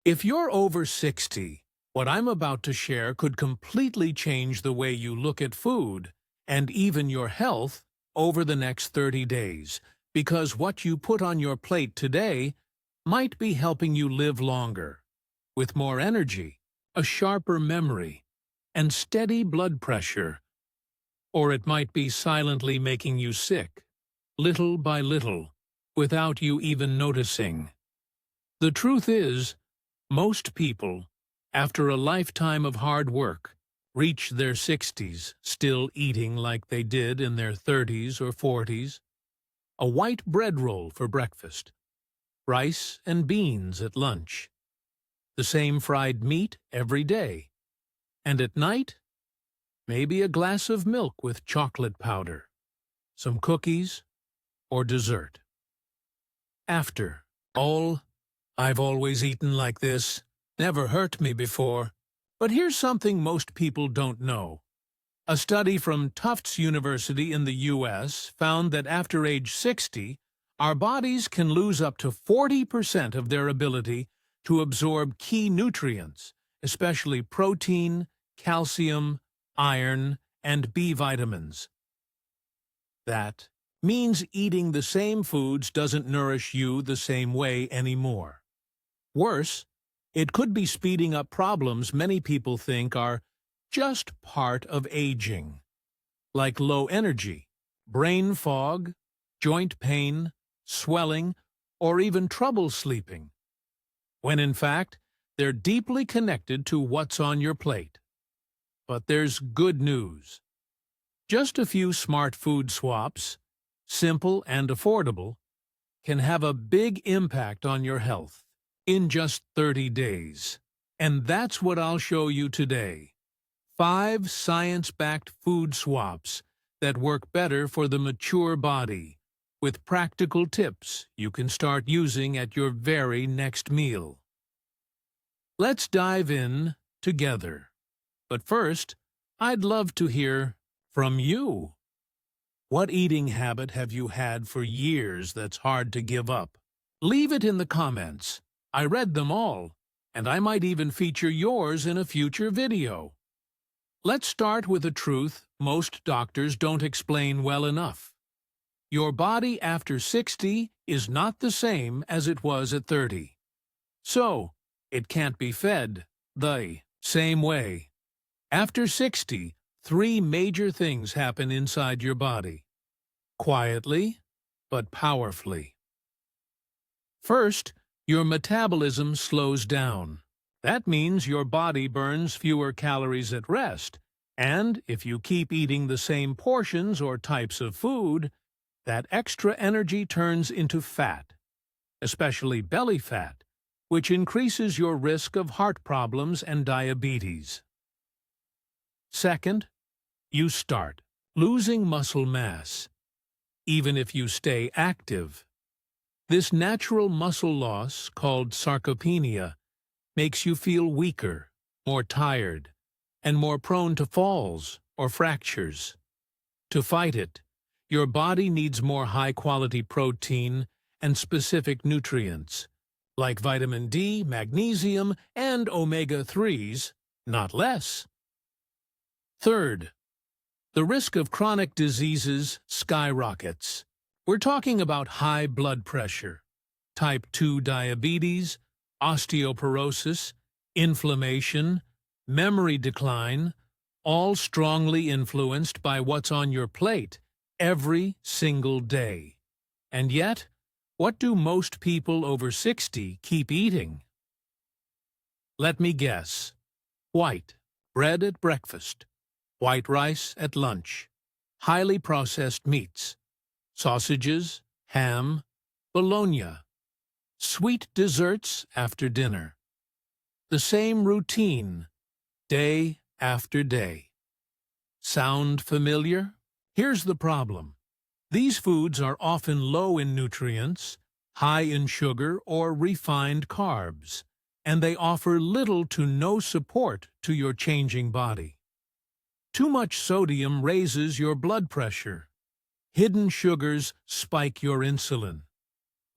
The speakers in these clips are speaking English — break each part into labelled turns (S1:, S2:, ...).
S1: If you're over 60, what I'm about to share could completely change the way you look at food and even your health over the next 30 days, because what you put on your plate today might be helping you live longer, with more energy, a sharper memory, and steady blood pressure. Or it might be silently making you sick, little by little, without you even noticing. The truth is, most people, after a lifetime of hard work, reach their 60s still eating like they did in their 30s or 40s. A white bread roll for breakfast, rice and beans at lunch, the same fried meat every day, and at night, maybe a glass of milk with chocolate powder, some cookies, or dessert. After all, I've always eaten like this, never hurt me before. But here's something most people don't know. A study from Tufts University in the US found that after age 60, our bodies can lose up to 40% of their ability to absorb key nutrients, especially protein, calcium, iron, and B vitamins. That means eating the same foods doesn't nourish you the same way anymore. Worse, it could be speeding up problems many people think are just part of aging, like low energy, brain fog, joint pain, swelling, or even trouble sleeping, when in fact they're deeply connected to what's on your plate. But there's good news. Just a few smart food swaps, simple and affordable, can have a big impact on your health in just 30 days. And that's what I'll show you today. 5 science-backed food swaps that work better for the mature body, with practical tips you can start using at your very next meal. Let's dive in together. But first, I'd love to hear from you. What eating habit have you had for years that's hard to give up? Leave it in the comments. I read them all, and I might even feature yours in a future video. Let's start with a truth most doctors don't explain well enough. Your body after 60 is not the same as it was at 30. So, it can't be fed the same way. After 60, 3 major things happen inside your body. Quietly, but powerfully. First, your metabolism slows down. That means your body burns fewer calories at rest, and if you keep eating the same portions or types of food, that extra energy turns into fat, especially belly fat, which increases your risk of heart problems and diabetes. Second, you start losing muscle mass, even if you stay active. This natural muscle loss, called sarcopenia, makes you feel weaker, more tired, and more prone to falls or fractures. To fight it, your body needs more high-quality protein and specific nutrients, like vitamin D, magnesium, and omega-3s, not less. Third, the risk of chronic diseases skyrockets. We're talking about high blood pressure, type 2 diabetes, osteoporosis, inflammation, memory decline, all strongly influenced by what's on your plate every single day. And yet, what do most people over 60 keep eating? Let me guess. White bread at breakfast, white rice at lunch, highly processed meats, sausages, ham, bologna, sweet desserts after dinner. The same routine, day after day. Sound familiar? Here's the problem. These foods are often low in nutrients, high in sugar or refined carbs, and they offer little to no support to your changing body. Too much sodium raises your blood pressure. Hidden sugars spike your insulin.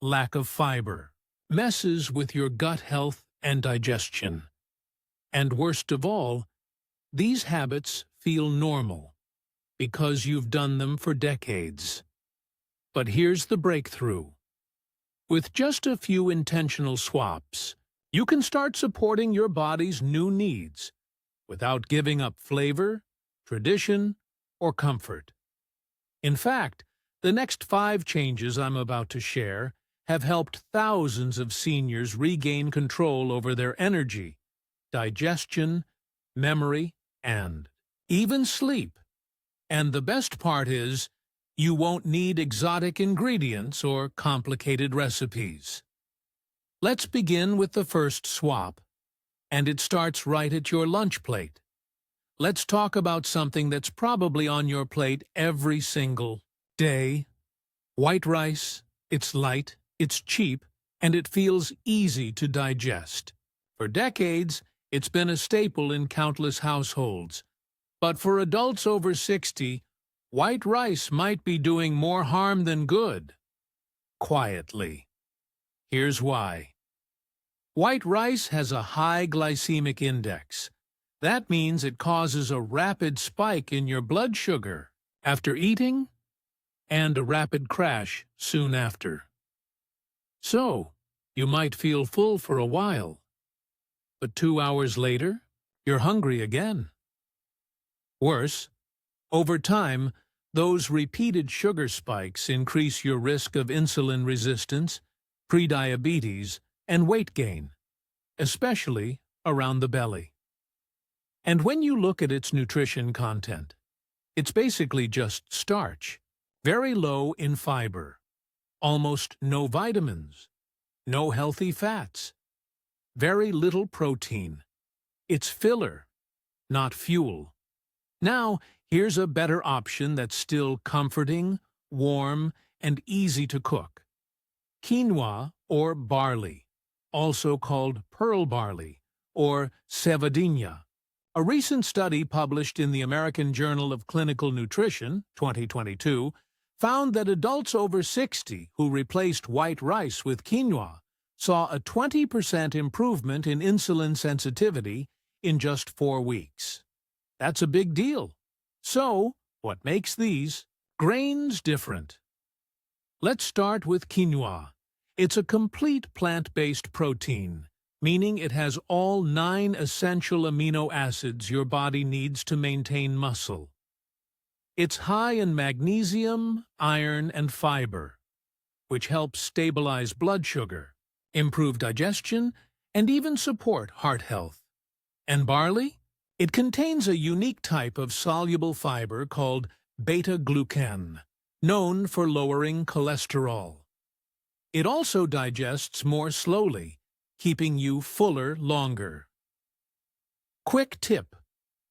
S1: Lack of fiber messes with your gut health and digestion. And worst of all, these habits feel normal because you've done them for decades. But here's the breakthrough. With just a few intentional swaps, you can start supporting your body's new needs without giving up flavor, tradition, or comfort. In fact, the next 5 changes I'm about to share have helped thousands of seniors regain control over their energy, digestion, memory, and even sleep. And the best part is, you won't need exotic ingredients or complicated recipes. Let's begin with the first swap, and it starts right at your lunch plate. Let's talk about something that's probably on your plate every single day. White rice. It's light, it's cheap, and it feels easy to digest. For decades, it's been a staple in countless households. But for adults over 60, white rice might be doing more harm than good. Quietly. Here's why. White rice has a high glycemic index. That means it causes a rapid spike in your blood sugar after eating and a rapid crash soon after. So, you might feel full for a while, but 2 hours later, you're hungry again. Worse, over time, those repeated sugar spikes increase your risk of insulin resistance, prediabetes, and weight gain, especially around the belly. And when you look at its nutrition content, it's basically just starch, very low in fiber, almost no vitamins, no healthy fats, very little protein. It's filler, not fuel. Now, here's a better option that's still comforting, warm, and easy to cook. Quinoa or barley, also called pearl barley or cevadinha. A recent study published in the American Journal of Clinical Nutrition, 2022, found that adults over 60 who replaced white rice with quinoa saw a 20% improvement in insulin sensitivity in just 4 weeks. That's a big deal. So, what makes these grains different? Let's start with quinoa. It's a complete plant-based protein, meaning it has all 9 essential amino acids your body needs to maintain muscle. It's high in magnesium, iron, and fiber, which helps stabilize blood sugar, improve digestion, and even support heart health. And barley? It contains a unique type of soluble fiber called beta-glucan, known for lowering cholesterol. It also digests more slowly, keeping you fuller longer. Quick tip: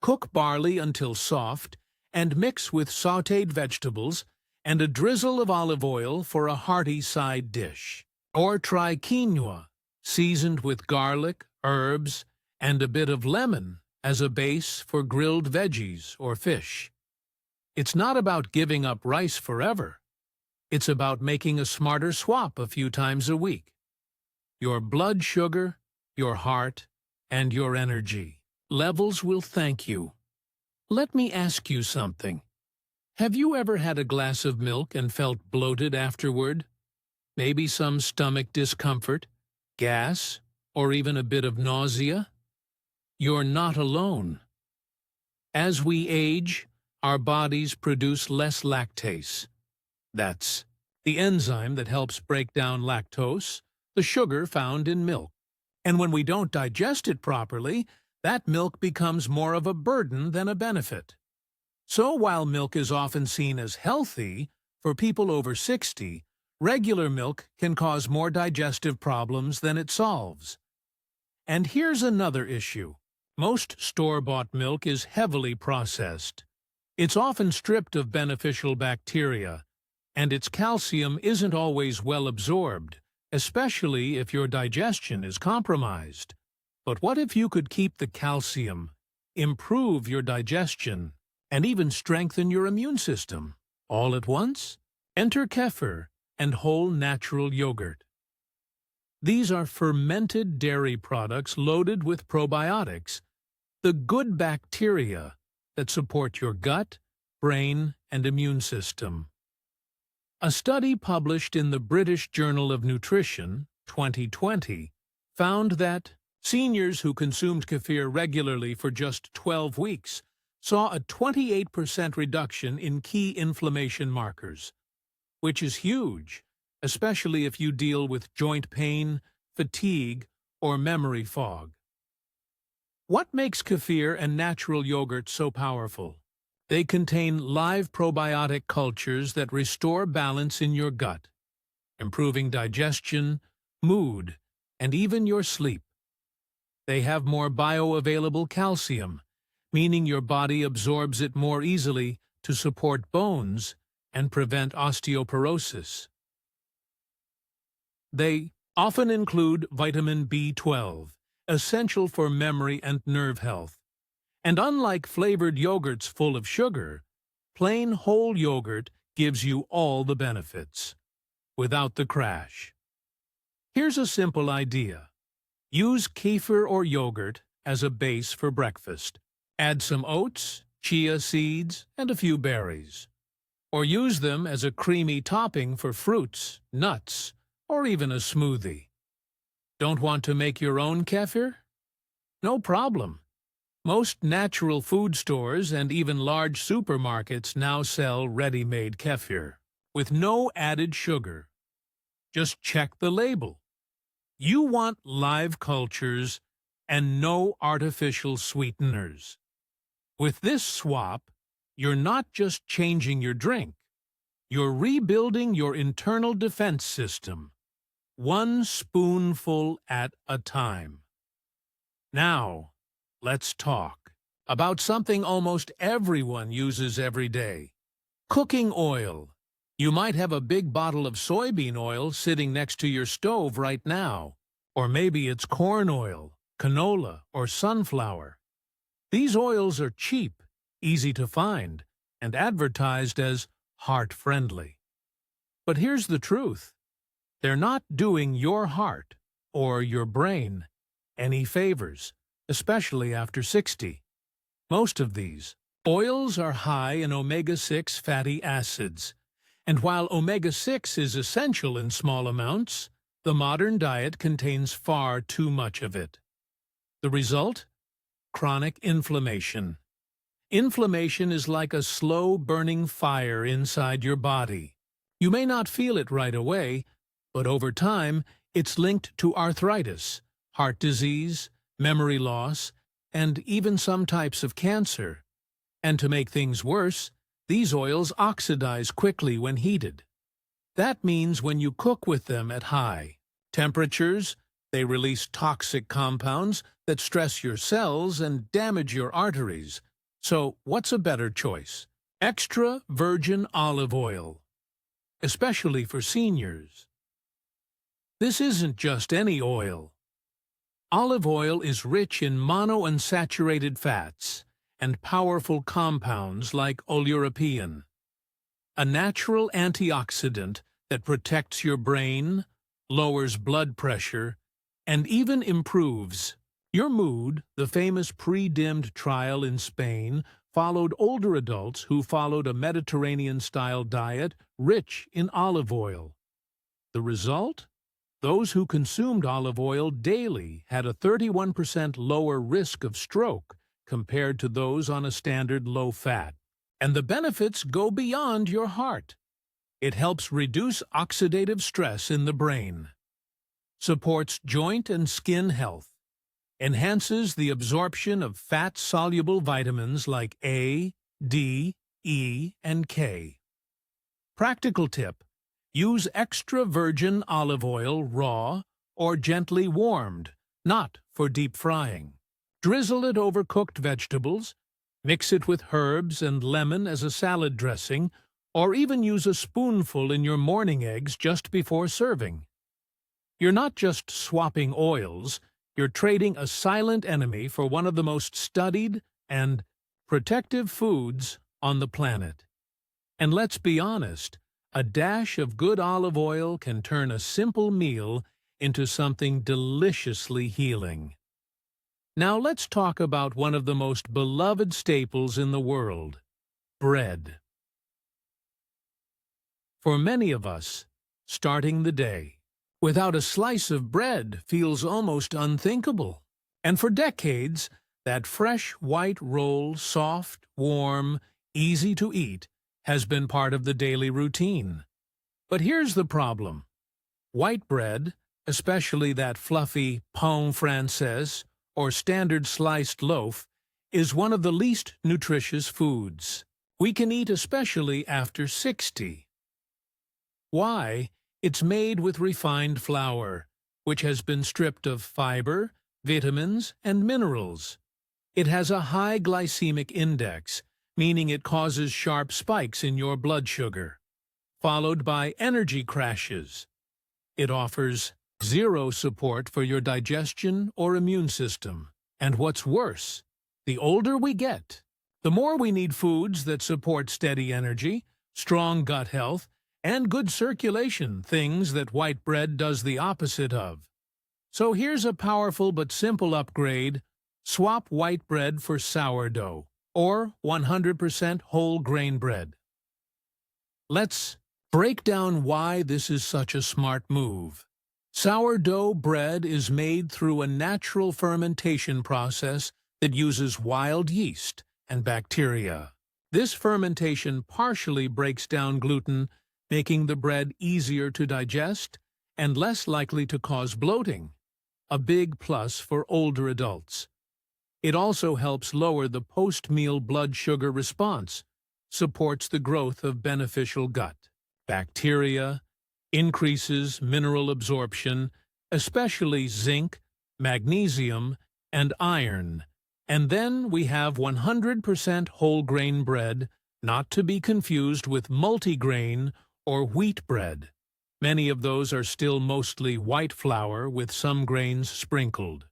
S1: cook barley until soft and mix with sautéed vegetables and a drizzle of olive oil for a hearty side dish. Or try quinoa, seasoned with garlic, herbs, and a bit of lemon as a base for grilled veggies or fish. It's not about giving up rice forever. It's about making a smarter swap a few times a week. Your blood sugar, your heart, and your energy levels will thank you. Let me ask you something. Have you ever had a glass of milk and felt bloated afterward? Maybe some stomach discomfort, gas, or even a bit of nausea? You're not alone. As we age, our bodies produce less lactase. That's the enzyme that helps break down lactose, the sugar found in milk. And when we don't digest it properly, that milk becomes more of a burden than a benefit. So while milk is often seen as healthy, for people over 60, regular milk can cause more digestive problems than it solves. And here's another issue. Most store-bought milk is heavily processed. It's often stripped of beneficial bacteria, and its calcium isn't always well absorbed, especially if your digestion is compromised. But what if you could keep the calcium, improve your digestion, and even strengthen your immune system all at once? Enter kefir and whole natural yogurt. These are fermented dairy products loaded with probiotics, the good bacteria that support your gut, brain, and immune system. A study published in the British Journal of Nutrition, 2020, found that seniors who consumed kefir regularly for just 12 weeks saw a 28% reduction in key inflammation markers, which is huge, especially if you deal with joint pain, fatigue, or memory fog. What makes kefir and natural yogurt so powerful? They contain live probiotic cultures that restore balance in your gut, improving digestion, mood, and even your sleep. They have more bioavailable calcium, meaning your body absorbs it more easily to support bones and prevent osteoporosis. They often include vitamin B12, essential for memory and nerve health. And unlike flavored yogurts full of sugar, plain whole yogurt gives you all the benefits, without the crash. Here's a simple idea. Use kefir or yogurt as a base for breakfast. Add some oats, chia seeds, and a few berries. Or use them as a creamy topping for fruits, nuts, or even a smoothie. Don't want to make your own kefir? No problem. Most natural food stores and even large supermarkets now sell ready-made kefir, with no added sugar. Just check the label. You want live cultures and no artificial sweeteners. With this swap, you're not just changing your drink, you're rebuilding your internal defense system, one spoonful at a time. Now, let's talk about something almost everyone uses every day. Cooking oil. You might have a big bottle of soybean oil sitting next to your stove right now. Or maybe it's corn oil, canola, or sunflower. These oils are cheap, easy to find, and advertised as heart-friendly. But here's the truth. They're not doing your heart or your brain any favors, especially after 60. Most of these oils are high in omega-6 fatty acids, and while omega-6 is essential in small amounts, the modern diet contains far too much of it. The result? Chronic inflammation. Inflammation is like a slow-burning fire inside your body. You may not feel it right away, but over time, it's linked to arthritis, heart disease, memory loss, and even some types of cancer. And to make things worse, these oils oxidize quickly when heated. That means when you cook with them at high temperatures, they release toxic compounds that stress your cells and damage your arteries. So, what's a better choice? Extra virgin olive oil, especially for seniors. This isn't just any oil. Olive oil is rich in monounsaturated fats and powerful compounds like oleuropein, a natural antioxidant that protects your brain, lowers blood pressure, and even improves your mood. The famous pre-dimmed trial in Spain followed older adults who followed a Mediterranean-style diet rich in olive oil. The result? Those who consumed olive oil daily had a 31% lower risk of stroke compared to those on a standard low-fat. And the benefits go beyond your heart. It helps reduce oxidative stress in the brain, supports joint and skin health, enhances the absorption of fat-soluble vitamins like A, D, E, and K. Practical tip: use extra virgin olive oil raw or gently warmed, not for deep frying. Drizzle it over cooked vegetables, mix it with herbs and lemon as a salad dressing, or even use a spoonful in your morning eggs just before serving. You're not just swapping oils, you're trading a silent enemy for one of the most studied and protective foods on the planet. And let's be honest, a dash of good olive oil can turn a simple meal into something deliciously healing. Now let's talk about one of the most beloved staples in the world, bread. For many of us, starting the day without a slice of bread feels almost unthinkable. And for decades, that fresh white roll, soft, warm, easy to eat, has been part of the daily routine. But here's the problem. White bread, especially that fluffy pain français or standard sliced loaf, is one of the least nutritious foods we can eat, especially after 60. Why? It's made with refined flour, which has been stripped of fiber, vitamins, and minerals. It has a high glycemic index, meaning it causes sharp spikes in your blood sugar, followed by energy crashes. It offers zero support for your digestion or immune system. And what's worse, the older we get, the more we need foods that support steady energy, strong gut health, and good circulation, things that white bread does the opposite of. So here's a powerful but simple upgrade. Swap white bread for sourdough, or 100% whole grain bread. Let's break down why this is such a smart move. Sourdough bread is made through a natural fermentation process that uses wild yeast and bacteria. This fermentation partially breaks down gluten, making the bread easier to digest and less likely to cause bloating, a big plus for older adults. It also helps lower the post-meal blood sugar response, supports the growth of beneficial gut bacteria, increases mineral absorption, especially zinc, magnesium, and iron. And then we have 100% whole grain bread, not to be confused with multigrain or wheat bread. Many of those are still mostly white flour with some grains sprinkled.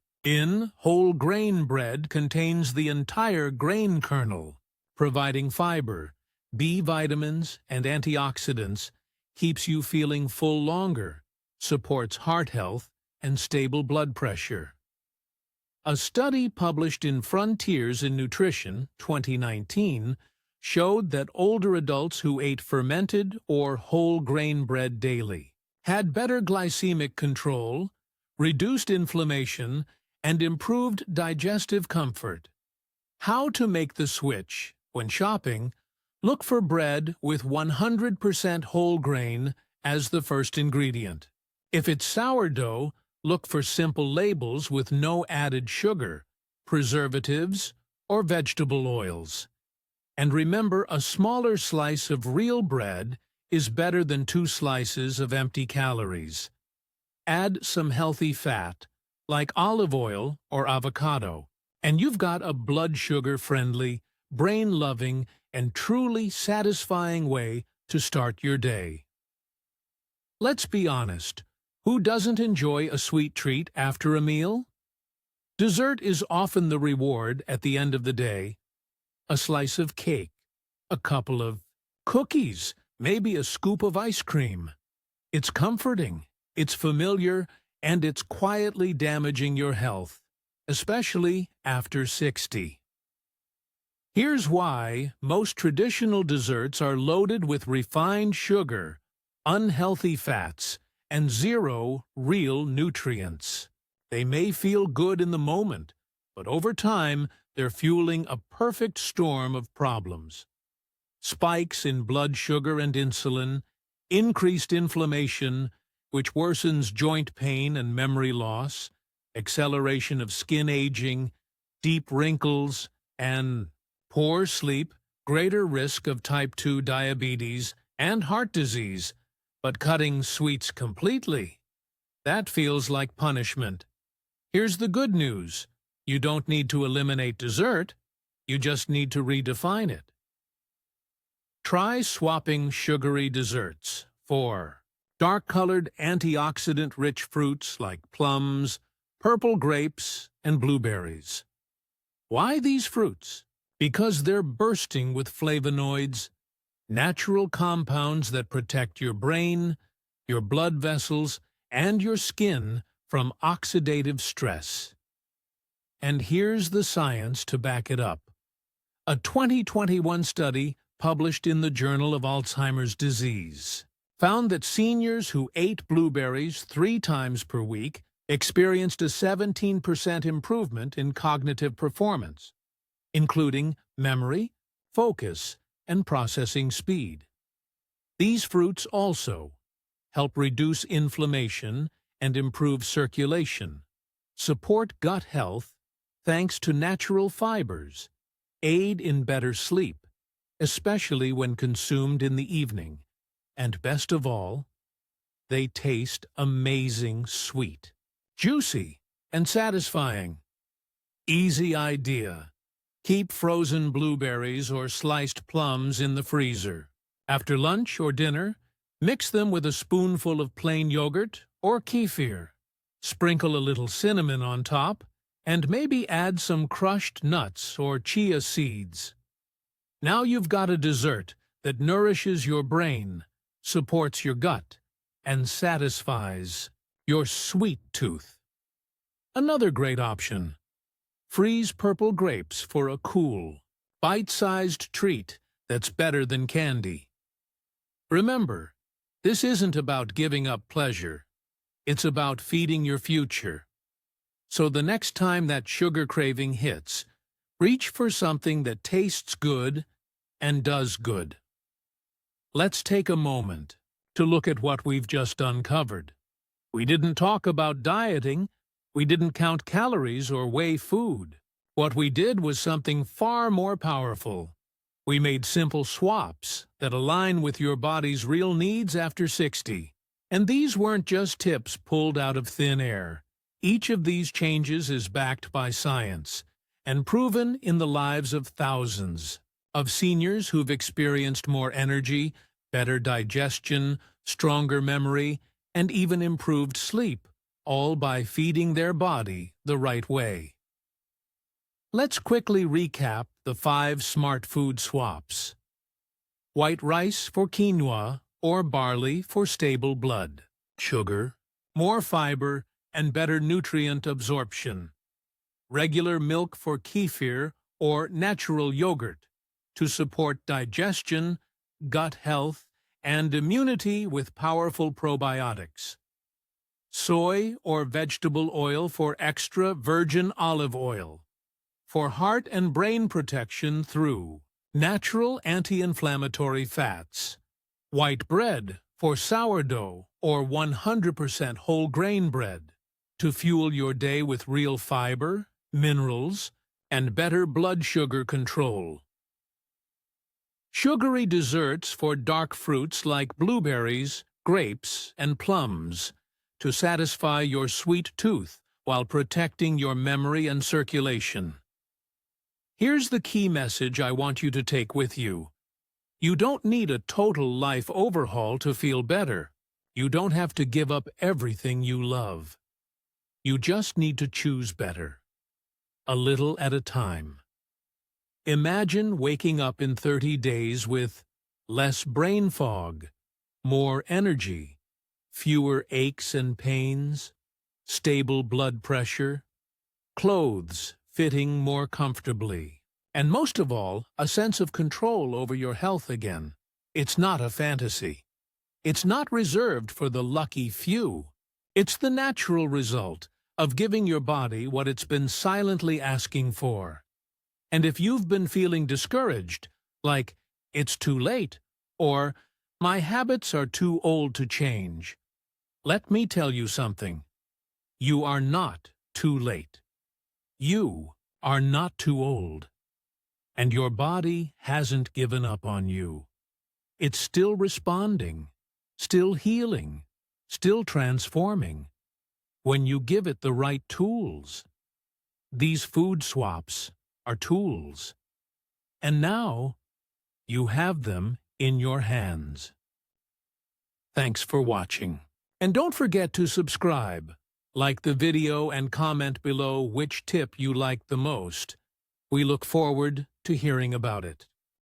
S1: Whole grain bread contains the entire grain kernel, providing fiber, B vitamins, and antioxidants, keeps you feeling full longer, supports heart health, and stable blood pressure. A study published in Frontiers in Nutrition, 2019, showed that older adults who ate fermented or whole grain bread daily had better glycemic control, reduced inflammation, and improved digestive comfort. How to make the switch? When shopping, look for bread with 100% whole grain as the first ingredient. If it's sourdough, look for simple labels with no added sugar, preservatives, or vegetable oils. And remember, a smaller slice of real bread is better than 2 slices of empty calories. Add some healthy fat, like olive oil or avocado, and you've got a blood sugar-friendly, brain-loving, and truly satisfying way to start your day. Let's be honest, who doesn't enjoy a sweet treat after a meal? Dessert is often the reward at the end of the day. A slice of cake, a couple of cookies, maybe a scoop of ice cream. It's comforting, it's familiar, and it's quietly damaging your health, especially after 60. Here's why most traditional desserts are loaded with refined sugar, unhealthy fats, and zero real nutrients. They may feel good in the moment, but over time, they're fueling a perfect storm of problems. Spikes in blood sugar and insulin, increased inflammation, which worsens joint pain and memory loss, acceleration of skin aging, deep wrinkles, and poor sleep, greater risk of type 2 diabetes and heart disease. But cutting sweets completely, that feels like punishment. Here's the good news. You don't need to eliminate dessert, you just need to redefine it. Try swapping sugary desserts for dark-colored antioxidant-rich fruits like plums, purple grapes, and blueberries. Why these fruits? Because they're bursting with flavonoids, natural compounds that protect your brain, your blood vessels, and your skin from oxidative stress. And here's the science to back it up. A 2021 study published in the Journal of Alzheimer's Disease found that seniors who ate blueberries 3 times per week experienced a 17% improvement in cognitive performance, including memory, focus, and processing speed. These fruits also help reduce inflammation and improve circulation, support gut health thanks to natural fibers, aid in better sleep, especially when consumed in the evening, and best of all, they taste amazing sweet, juicy, and satisfying. Easy idea. Keep frozen blueberries or sliced plums in the freezer. After lunch or dinner, mix them with a spoonful of plain yogurt or kefir. Sprinkle a little cinnamon on top, and maybe add some crushed nuts or chia seeds. Now you've got a dessert that nourishes your brain, supports your gut, and satisfies your sweet tooth. Another great option. Freeze purple grapes for a cool, bite-sized treat that's better than candy. Remember, this isn't about giving up pleasure. It's about feeding your future. So the next time that sugar craving hits, reach for something that tastes good and does good. Let's take a moment to look at what we've just uncovered. We didn't talk about dieting. We didn't count calories or weigh food. What we did was something far more powerful. We made simple swaps that align with your body's real needs after 60. And these weren't just tips pulled out of thin air. Each of these changes is backed by science and proven in the lives of thousands of seniors who've experienced more energy, better digestion, stronger memory, and even improved sleep, all by feeding their body the right way. Let's quickly recap the 5 smart food swaps. White rice for quinoa or barley for stable blood. Sugar, more fiber, and better nutrient absorption. Regular milk for kefir or natural yogurt to support digestion, gut health, and immunity with powerful probiotics. Soy or vegetable oil for extra virgin olive oil. For heart and brain protection through natural anti-inflammatory fats. White bread for sourdough or 100% whole grain bread to fuel your day with real fiber, minerals, and better blood sugar control. Sugary desserts for dark fruits like blueberries, grapes, and plums to satisfy your sweet tooth while protecting your memory and circulation. Here's the key message I want you to take with you. You don't need a total life overhaul to feel better. You don't have to give up everything you love. You just need to choose better, a little at a time. Imagine waking up in 30 days with less brain fog, more energy, fewer aches and pains, stable blood pressure, clothes fitting more comfortably, and most of all, a sense of control over your health again. It's not a fantasy. It's not reserved for the lucky few. It's the natural result of giving your body what it's been silently asking for. And if you've been feeling discouraged, like it's too late, or my habits are too old to change, let me tell you something. You are not too late. You are not too old. And your body hasn't given up on you. It's still responding, still healing, still transforming, when you give it the right tools. These food swaps are tools. And now, you have them in your hands. Thanks for watching. And don't forget to subscribe, like the video, and comment below which tip you liked the most. We look forward to hearing about it.